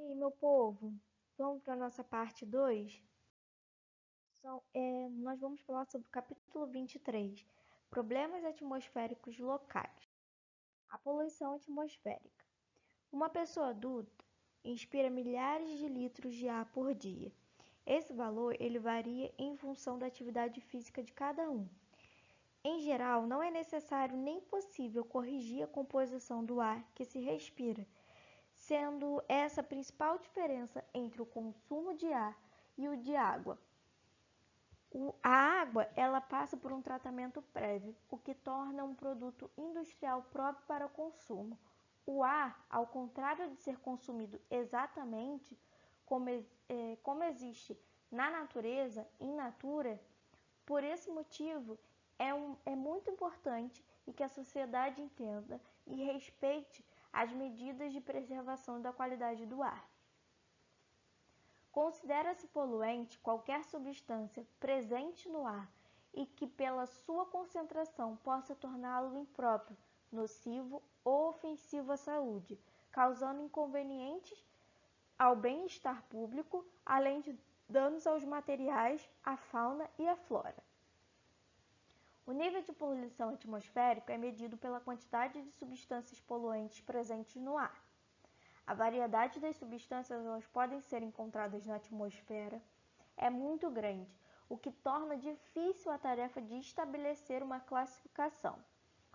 aí, meu povo, vamos para a nossa parte 2. Nós vamos falar sobre o capítulo 23, Problemas atmosféricos locais. A poluição atmosférica. Uma pessoa adulta inspira milhares de litros de ar por dia. Esse valor ele varia em função da atividade física de cada um. Em geral, não é necessário nem possível corrigir a composição do ar que se respira, sendo essa a principal diferença entre o consumo de ar e o de água. A água ela passa por um tratamento prévio, o que torna um produto industrial próprio para o consumo. O ar, ao contrário de ser consumido exatamente como existe na natureza, in natura, por esse motivo é muito importante e que a sociedade entenda e respeite as medidas de preservação da qualidade do ar. Considera-se poluente qualquer substância presente no ar e que, pela sua concentração, possa torná-lo impróprio, nocivo ou ofensivo à saúde, causando inconvenientes ao bem-estar público, além de danos aos materiais, à fauna e à flora. O nível de poluição atmosférica é medido pela quantidade de substâncias poluentes presentes no ar. A variedade das substâncias que podem ser encontradas na atmosfera é muito grande, o que torna difícil a tarefa de estabelecer uma classificação.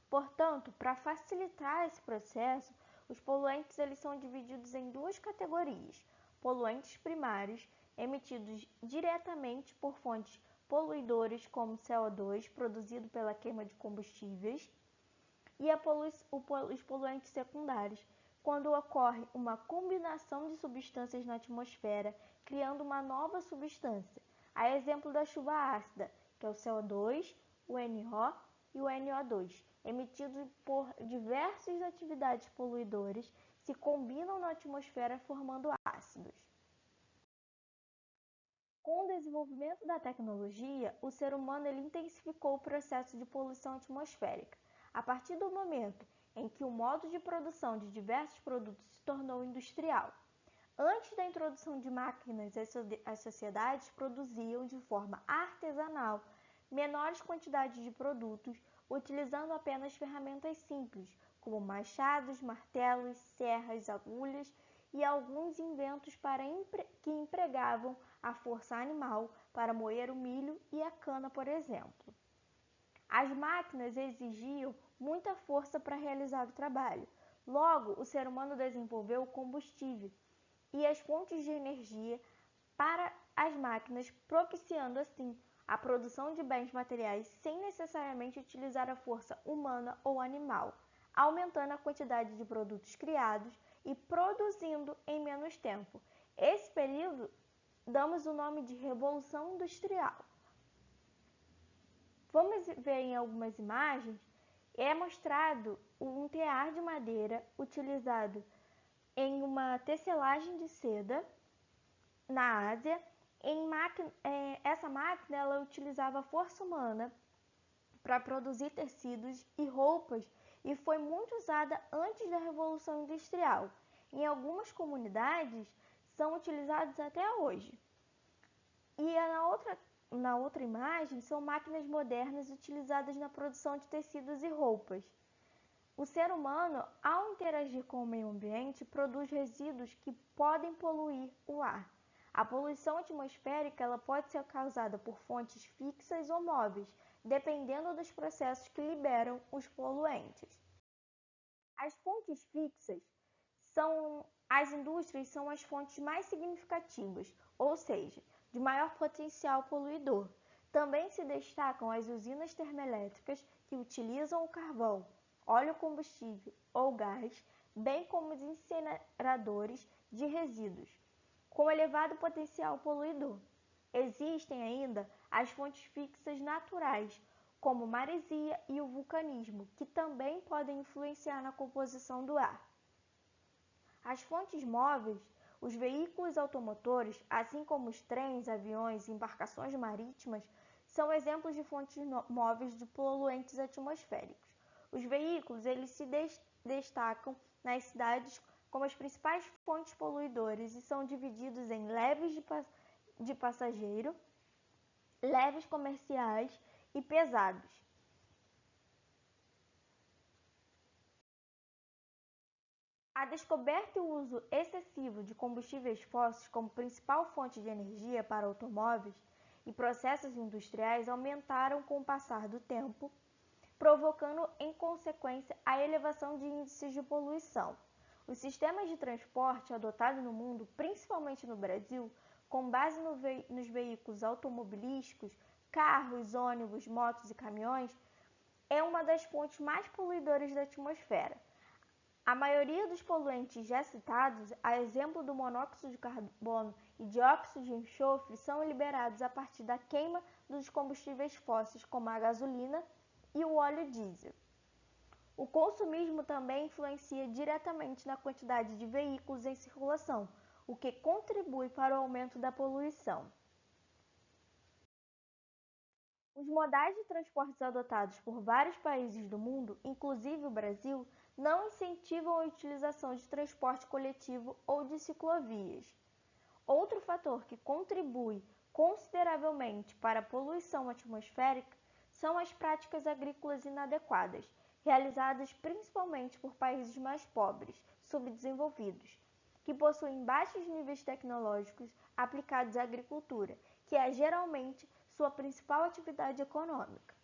Portanto, para facilitar esse processo, os poluentes eles são divididos em duas categorias: poluentes primários, emitidos diretamente por fontes poluidoras como CO2, produzido pela queima de combustíveis, e os poluentes secundários, quando ocorre uma combinação de substâncias na atmosfera, criando uma nova substância. A exemplo da chuva ácida, que é o CO2, o NO e o NO2, emitidos por diversas atividades poluidoras, se combinam na atmosfera formando ácidos. Com o desenvolvimento da tecnologia, o ser humano intensificou o processo de poluição atmosférica. A partir do momento em que o modo de produção de diversos produtos se tornou industrial. Antes da introdução de máquinas, as sociedades produziam de forma artesanal menores quantidades de produtos, utilizando apenas ferramentas simples, como machados, martelos, serras, agulhas e alguns inventos que empregavam a força animal para moer o milho e a cana, por exemplo. As máquinas exigiam muita força para realizar o trabalho. Logo, o ser humano desenvolveu o combustível e as fontes de energia para as máquinas, propiciando assim a produção de bens materiais sem necessariamente utilizar a força humana ou animal, aumentando a quantidade de produtos criados e produzindo em menos tempo. Esse período damos o nome de Revolução Industrial. Vamos ver em algumas imagens, é mostrado um tear de madeira utilizado em uma tecelagem de seda na Ásia. Essa máquina ela utilizava a força humana para produzir tecidos e roupas e foi muito usada antes da Revolução Industrial. Em algumas comunidades são utilizados até hoje. E na outra imagem são máquinas modernas utilizadas na produção de tecidos e roupas. O ser humano, ao interagir com o meio ambiente, produz resíduos que podem poluir o ar. A poluição atmosférica ela pode ser causada por fontes fixas ou móveis, dependendo dos processos que liberam os poluentes. As fontes fixas as indústrias são as fontes mais significativas, ou seja, de maior potencial poluidor. Também se destacam as usinas termoelétricas que utilizam o carvão, óleo combustível ou gás, bem como os incineradores de resíduos, com elevado potencial poluidor. Existem ainda as fontes fixas naturais, como maresia e o vulcanismo, que também podem influenciar na composição do ar. As fontes móveis, os veículos automotores, assim como os trens, aviões e embarcações marítimas, são exemplos de fontes móveis de poluentes atmosféricos. Os veículos eles se destacam nas cidades como as principais fontes poluidoras e são divididos em leves de passageiro, leves comerciais e pesados. A descoberta e o uso excessivo de combustíveis fósseis como principal fonte de energia para automóveis e processos industriais aumentaram com o passar do tempo, provocando em consequência a elevação de índices de poluição. Os sistemas de transporte adotados no mundo, principalmente no Brasil, com base nos veículos automobilísticos, carros, ônibus, motos e caminhões, é uma das fontes mais poluidoras da atmosfera. A maioria dos poluentes já citados, a exemplo do monóxido de carbono e dióxido de enxofre, são liberados a partir da queima dos combustíveis fósseis, como a gasolina e o óleo diesel. O consumismo também influencia diretamente na quantidade de veículos em circulação, o que contribui para o aumento da poluição. Os modais de transportes adotados por vários países do mundo, inclusive o Brasil, não incentivam a utilização de transporte coletivo ou de ciclovias. Outro fator que contribui consideravelmente para a poluição atmosférica são as práticas agrícolas inadequadas, realizadas principalmente por países mais pobres, subdesenvolvidos, que possuem baixos níveis tecnológicos aplicados à agricultura, que é geralmente sua principal atividade econômica.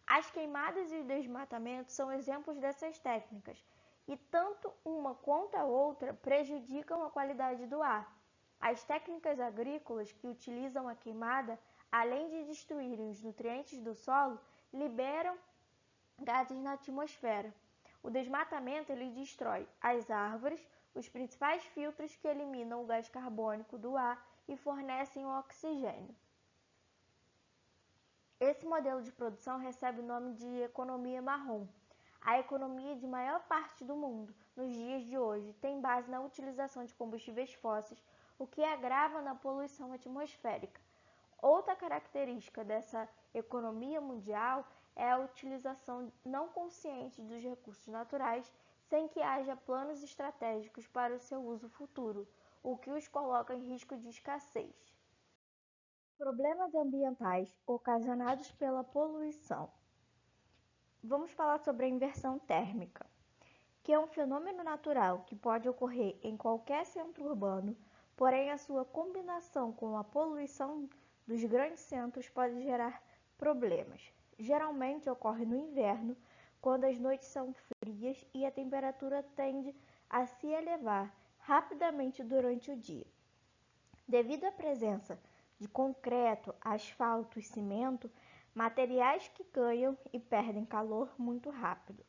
As queimadas e o desmatamento são exemplos dessas técnicas, e tanto uma quanto a outra prejudicam a qualidade do ar. As técnicas agrícolas que utilizam a queimada, além de destruírem os nutrientes do solo, liberam gases na atmosfera. O desmatamento ele destrói as árvores, os principais filtros que eliminam o gás carbônico do ar e fornecem o oxigênio. Esse modelo de produção recebe o nome de economia marrom. A economia de maior parte do mundo, nos dias de hoje, tem base na utilização de combustíveis fósseis, o que agrava na poluição atmosférica. Outra característica dessa economia mundial é a utilização não consciente dos recursos naturais, sem que haja planos estratégicos para o seu uso futuro, o que os coloca em risco de escassez. Problemas ambientais ocasionados pela poluição. Vamos falar sobre a inversão térmica, que é um fenômeno natural que pode ocorrer em qualquer centro urbano, porém a sua combinação com a poluição dos grandes centros pode gerar problemas. Geralmente ocorre no inverno, quando as noites são frias e a temperatura tende a se elevar rapidamente durante o dia. Devido à presença de concreto, asfalto e cimento, materiais que ganham e perdem calor muito rápido.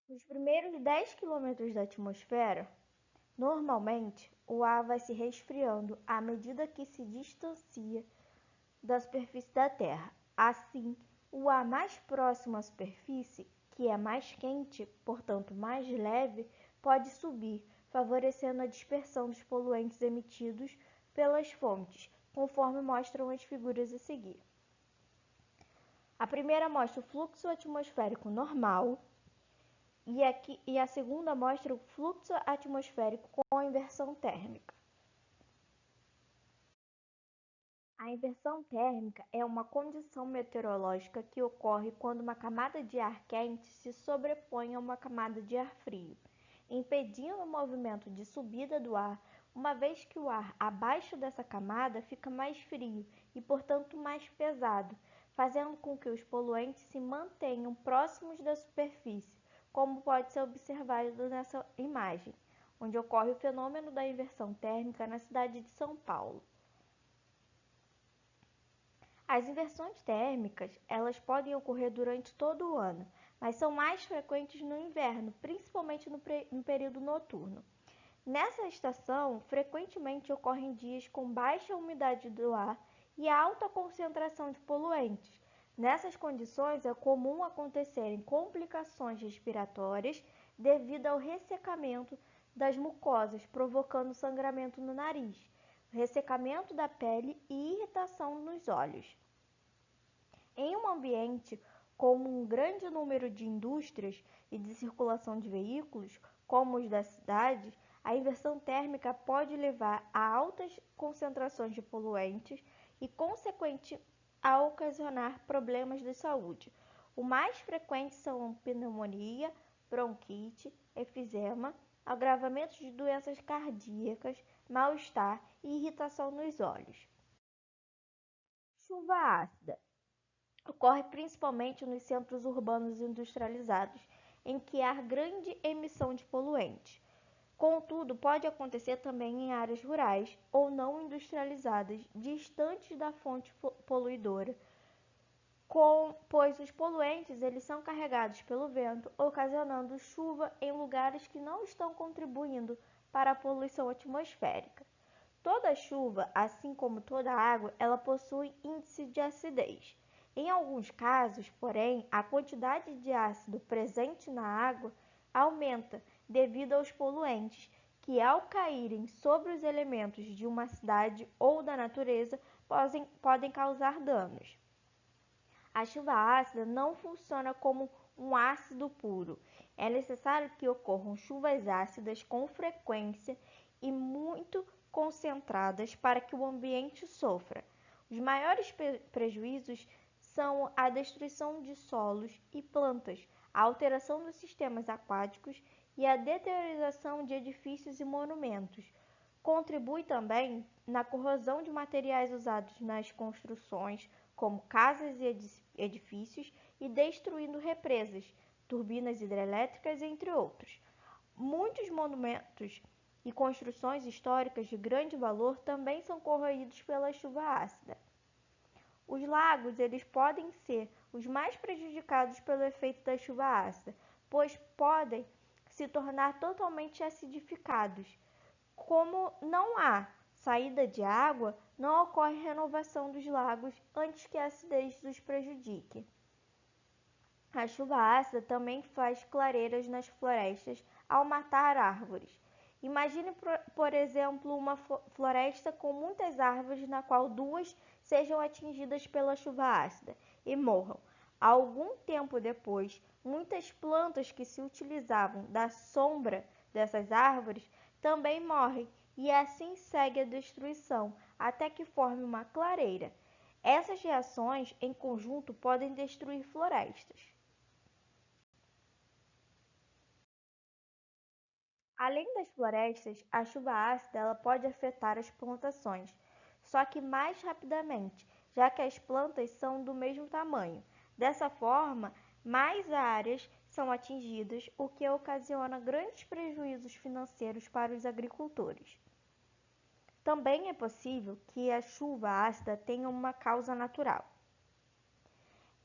Nos primeiros 10 km da atmosfera, normalmente o ar vai se resfriando à medida que se distancia da superfície da Terra. Assim, o ar mais próximo à superfície, que é mais quente, portanto mais leve, pode subir, favorecendo a dispersão dos poluentes emitidos pelas fontes, conforme mostram as figuras a seguir. A primeira mostra o fluxo atmosférico normal e a segunda mostra o fluxo atmosférico com a inversão térmica. A inversão térmica é uma condição meteorológica que ocorre quando uma camada de ar quente se sobrepõe a uma camada de ar frio, impedindo o movimento de subida do ar, uma vez que o ar abaixo dessa camada fica mais frio e, portanto, mais pesado, fazendo com que os poluentes se mantenham próximos da superfície, como pode ser observado nessa imagem, onde ocorre o fenômeno da inversão térmica na cidade de São Paulo. As inversões térmicas, elas podem ocorrer durante todo o ano, mas são mais frequentes no inverno, principalmente no período noturno. Nessa estação, frequentemente ocorrem dias com baixa umidade do ar e alta concentração de poluentes. Nessas condições, é comum acontecerem complicações respiratórias devido ao ressecamento das mucosas, provocando sangramento no nariz, ressecamento da pele e irritação nos olhos. Em um ambiente como um grande número de indústrias e de circulação de veículos, como os das cidades, a inversão térmica pode levar a altas concentrações de poluentes e, consequente, a ocasionar problemas de saúde. O mais frequente são pneumonia, bronquite, efizema, agravamentos de doenças cardíacas, mal-estar e irritação nos olhos. Chuva ácida ocorre principalmente nos centros urbanos industrializados, em que há grande emissão de poluentes. Contudo, pode acontecer também em áreas rurais ou não industrializadas, distantes da fonte poluidora, pois os poluentes eles são carregados pelo vento, ocasionando chuva em lugares que não estão contribuindo para a poluição atmosférica. Toda chuva, assim como toda água, ela possui índice de acidez. Em alguns casos, porém, a quantidade de ácido presente na água aumenta devido aos poluentes, que ao caírem sobre os elementos de uma cidade ou da natureza, podem causar danos. A chuva ácida não funciona como um ácido puro. É necessário que ocorram chuvas ácidas com frequência e muito concentradas para que o ambiente sofra. Os maiores prejuízos são a destruição de solos e plantas, a alteração dos sistemas aquáticos e a deterioração de edifícios e monumentos. Contribui também na corrosão de materiais usados nas construções, como casas e edifícios, e destruindo represas, turbinas hidrelétricas, entre outros. Muitos monumentos e construções históricas de grande valor também são corroídos pela chuva ácida. Os lagos eles podem ser os mais prejudicados pelo efeito da chuva ácida, pois podem se tornar totalmente acidificados. Como não há saída de água, não ocorre renovação dos lagos antes que a acidez os prejudique. A chuva ácida também faz clareiras nas florestas ao matar árvores. Imagine, por exemplo, uma floresta com muitas árvores na qual duas sejam atingidas pela chuva ácida e morram. Algum tempo depois, muitas plantas que se utilizavam da sombra dessas árvores também morrem e assim segue a destruição até que forme uma clareira. Essas reações em conjunto podem destruir florestas. Além das florestas, a chuva ácida ela pode afetar as plantações, só que mais rapidamente, já que as plantas são do mesmo tamanho. Dessa forma, mais áreas são atingidas, o que ocasiona grandes prejuízos financeiros para os agricultores. Também é possível que a chuva ácida tenha uma causa natural.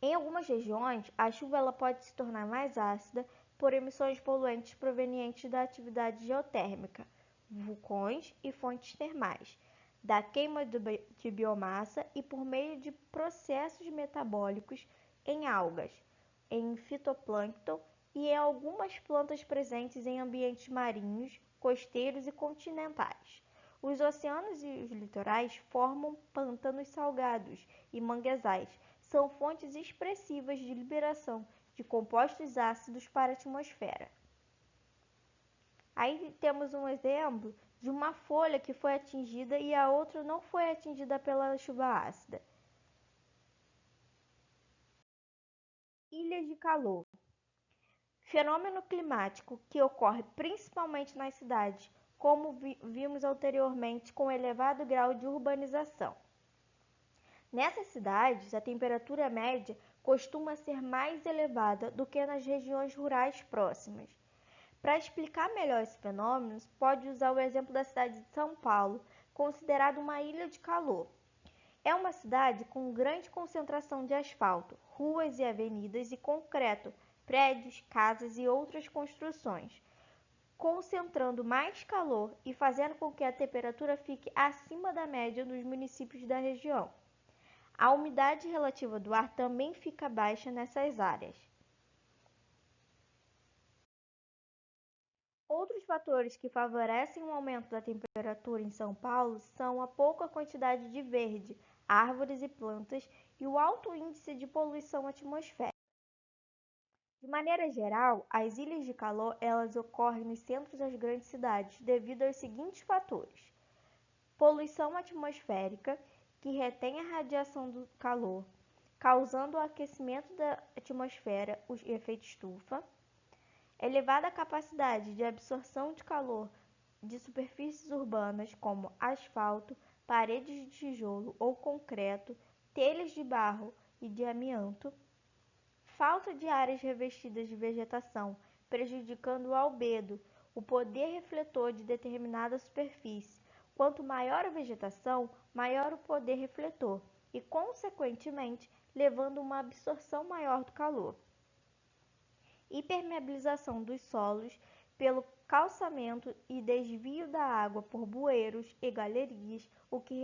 Em algumas regiões, a chuva ela pode se tornar mais ácida por emissões poluentes provenientes da atividade geotérmica, vulcões e fontes termais, da queima de biomassa e por meio de processos metabólicos em algas, em fitoplâncton e em algumas plantas presentes em ambientes marinhos, costeiros e continentais. Os oceanos e os litorais formam pântanos salgados e manguezais. São fontes expressivas de liberação de compostos ácidos para a atmosfera. Aí temos um exemplo de uma folha que foi atingida e a outra não foi atingida pela chuva ácida. Ilhas de calor. Fenômeno climático que ocorre principalmente nas cidades, como vimos anteriormente com elevado grau de urbanização. Nessas cidades, a temperatura média costuma ser mais elevada do que nas regiões rurais próximas. Para explicar melhor esse fenômeno, pode usar o exemplo da cidade de São Paulo, considerada uma ilha de calor. É uma cidade com grande concentração de asfalto, ruas e avenidas e concreto, prédios, casas e outras construções, concentrando mais calor e fazendo com que a temperatura fique acima da média nos municípios da região. A umidade relativa do ar também fica baixa nessas áreas. Outros fatores que favorecem o aumento da temperatura em São Paulo são a pouca quantidade de verde, árvores e plantas e o alto índice de poluição atmosférica. maneira geral, as ilhas de calor elas ocorrem nos centros das grandes cidades devido aos seguintes fatores: poluição atmosférica, que retém a radiação do calor, causando o aquecimento da atmosfera, o efeito estufa; elevada capacidade de absorção de calor de superfícies urbanas como asfalto, paredes de tijolo ou concreto, telhas de barro e de amianto; falta de áreas revestidas de vegetação, prejudicando o albedo, o poder refletor de determinada superfície. Quanto maior a vegetação, maior o poder refletor e, consequentemente, levando a uma absorção maior do calor. Hipermeabilização dos solos pelo calçamento e desvio da água por bueiros e galerias, o que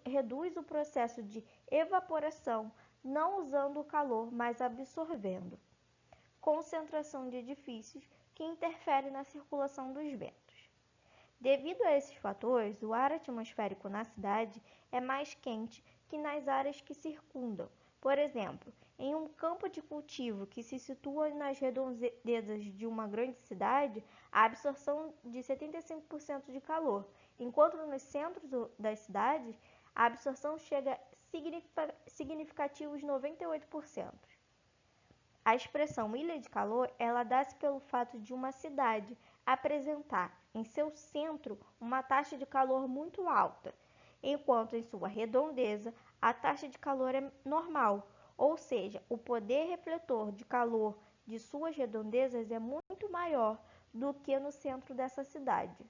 reduz o processo de evaporação, não usando o calor, mas absorvendo. Concentração de edifícios, que interfere na circulação dos ventos. Devido a esses fatores, o ar atmosférico na cidade é mais quente que nas áreas que circundam. Por exemplo, em um campo de cultivo que se situa nas redondezas de uma grande cidade, a absorção de 75% de calor, enquanto nos centros das cidades, a absorção chega a significativos 98%. A expressão ilha de calor, ela dá-se pelo fato de uma cidade apresentar em seu centro uma taxa de calor muito alta, enquanto em sua redondeza a taxa de calor é normal, ou seja, o poder refletor de calor de suas redondezas é muito maior do que no centro dessa cidade.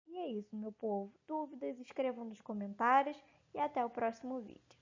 E é isso, meu povo. Dúvidas, escrevam nos comentários e até o próximo vídeo.